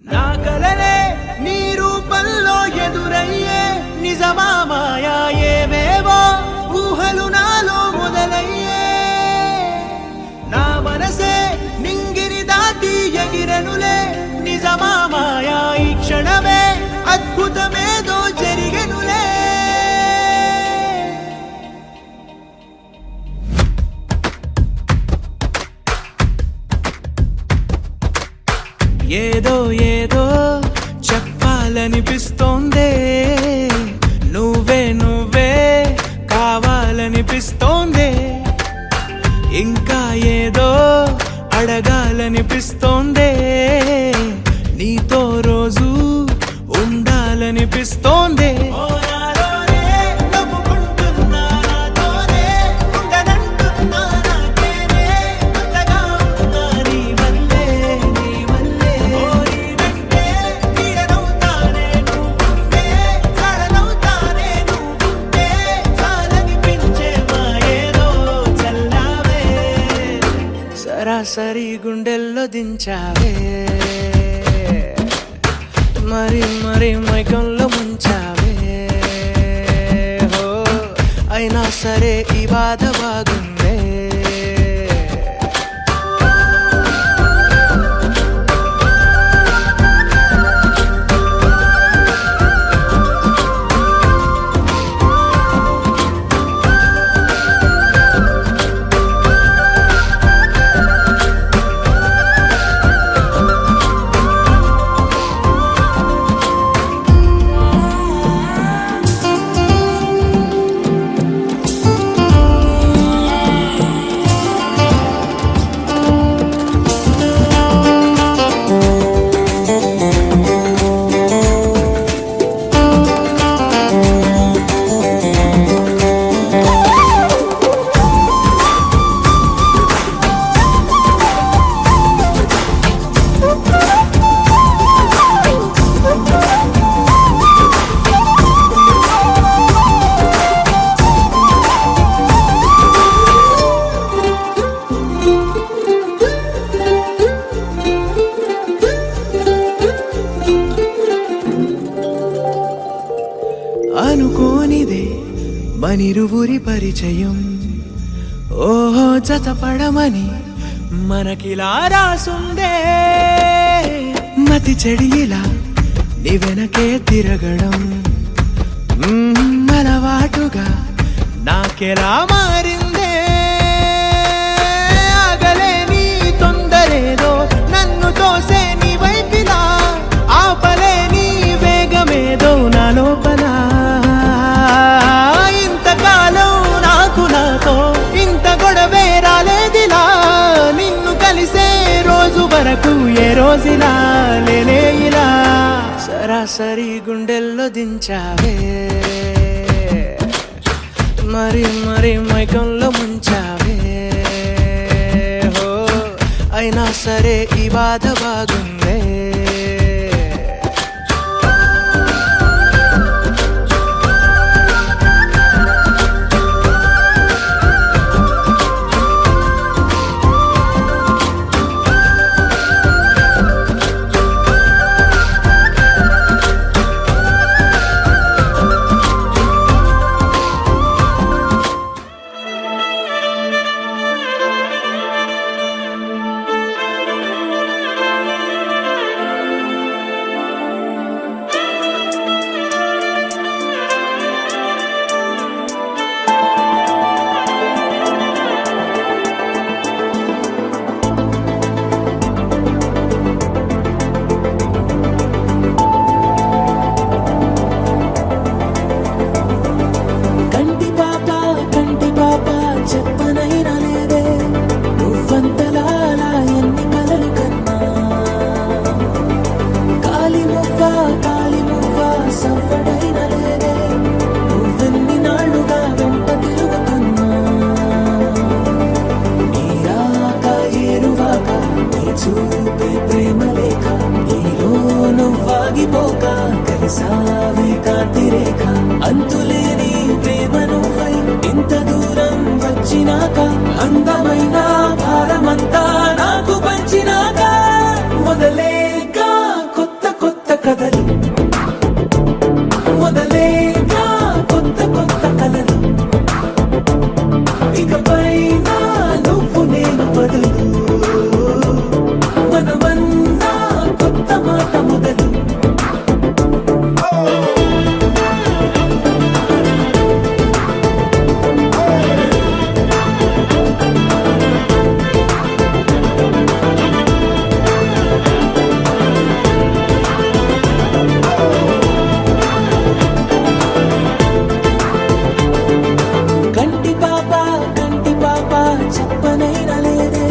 నా కలలే నీ రూపంలో ఎదురయ్యే నిజమా మాయా ఏవేవో ఊహలు నాలో మొదలయ్యే నా మనసే నింగిని దాటి ఎగిరనులే నిజమా మాయా ఈ క్షణమే అద్భుతమేదో జరిగెనులే ఏదో ఏదో చెప్పాలనిపిస్తోందే నువ్వే నువ్వే కావాలనిపిస్తోందే ఇంకా ఏదో అడగాలనిపిస్తోందే నీతో రోజు ఉండాలనిపిస్తోందే సరాసరి గుండెల్లో దించావే మరి మరి మైకంలో ముంచావే హో అయినా సరే ఈ బాధ బాగుందే అనుకోనిదే మనిరువురి పరిచయం ఓహో జతపడమని మనకిలా రాసుందే మతి చెడిలా నీ వెనకే తిరగడం అలవాటుగా నాకెలా మారిందే ఆగలేని తొందరేదో నన్ను తోసే నీ వైపిలా ఆపలేని వేగమేదో నా లోపల ఇంతకాలం నాకు నాతో ఇంత గొడవే రాలేదిలా నిన్ను కలిసే రోజు వరకు ఏ రోజులా లేనే ఇలా సరాసరి గుండెల్లో దించావే మరి మరి మైకంలో ముంచావే హో అయినా సరే ఈ బాధ బాగుందే చూపే ప్రేమ లేఖ నీలో నువ్వాగిపోక కలిసావే కాంతి రేఖ అంతులేని ప్రేమ నువ్వై ఇంత దూరం వచ్చినాక అందమైన భారమంతా నాకు పంచినాక మొదలేక కొత్త మాట మొదలు కంటి పాప చెప్పనైనా లేదే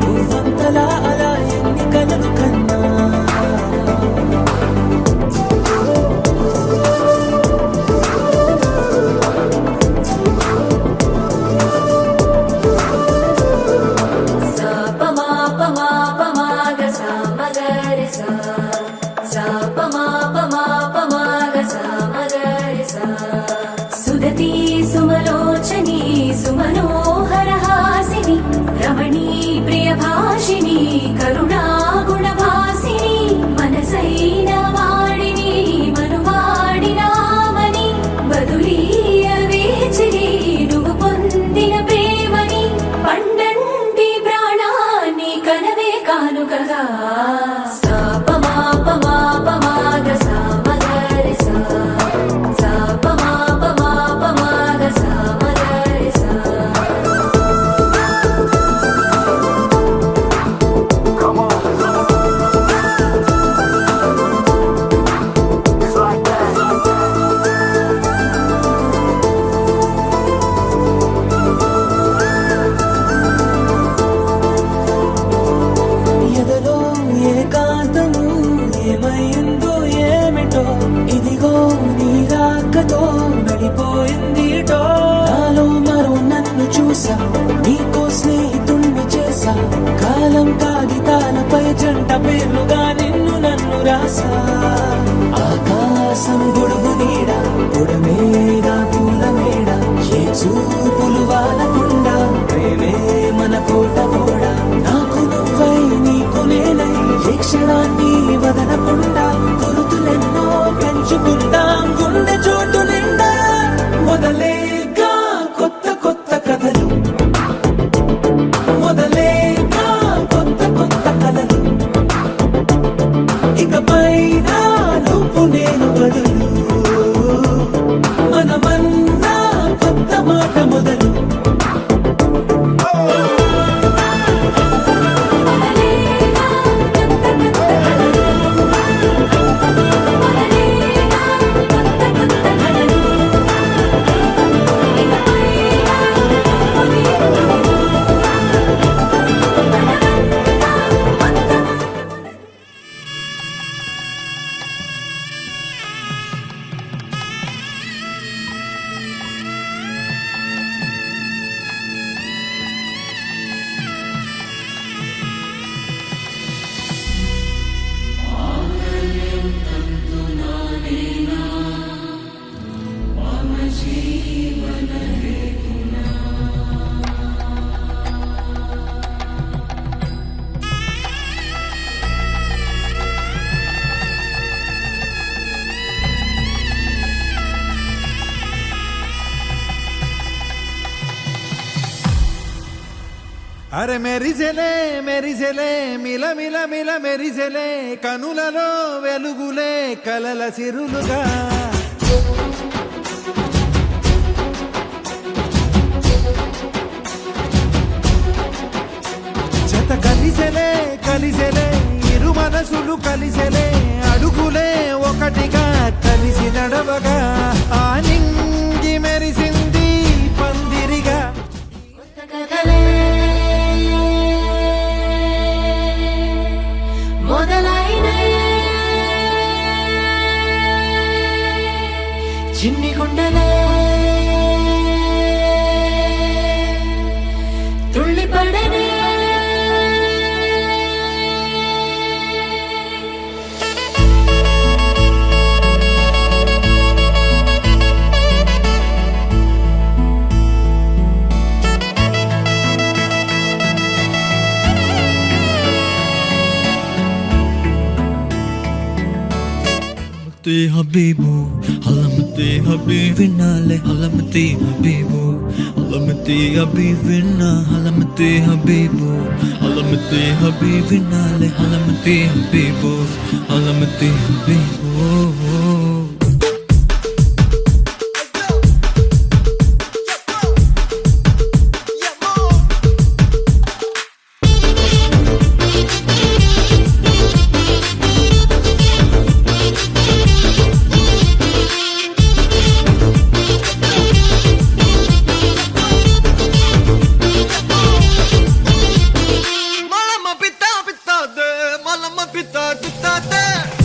నువ్వంతలా అలా ఎన్ని కలలు కన్నా సుదతి సుమలోచని సుమనోహరహాసిని రమణీ ప్రియభాషిణి కరుణా గుణభాసిని మనసైన వాడిని మనువాడినామని బదులీయ వేచిరి నువ్వు పొందిన ప్రేమని పండంటి ప్రాణాన్ని కనవే కానుకగా ఎదలో ఏకాంతము ఏమైందో ఏమిటో ఇదిగో నీ రాకతో వెళ్ళిపోయిందిటో నాలో మరో నన్ను చూసా నీకో స్నేహితుణ్ణి చేసా కాలం కాగితాలపై జంట పేర్లుగా నిన్ను నన్ను రాసా ఆకాశం గొడుగు నీడ పొడమేగా పూల మేడ ఏ చూపులు వాలకుండా ప్రేమే మన కోట గోడ నాకు నువ్వై నీకు నేనై ఏ క్షణాన్ని వదలకుండా గుర్తులెన్నో పెంచుకుందాం గుండె చోటు నిండా మొదలేగా కొత్త కొత్త కథలు మొదలేగా కొత్త కొత్త కథలు ఇకపైన నువ్వు నేను బదులు మనమన్నా కొత్త మాట మొదలు అరే మెరిసెలే మిల మిల మిల మెరిసెలే కనులలో వెలుగులే కలల సిరులుగా జత కలిసెలే ఇరు మనసులు కలిసెలే అడుగులే ఒకటిగా కలిసి నడవగా ఆ నింగి మెరిసింది పందిరిగా చిన్ని గుండెలే తుళ్ళిపడనే habibu, halamati habibinale, halamati habibu, halamati habibina, halamati habibu, halamati habibinale, halamati habibu, halamati habibu. Malama pita pita de, malama pita pita de.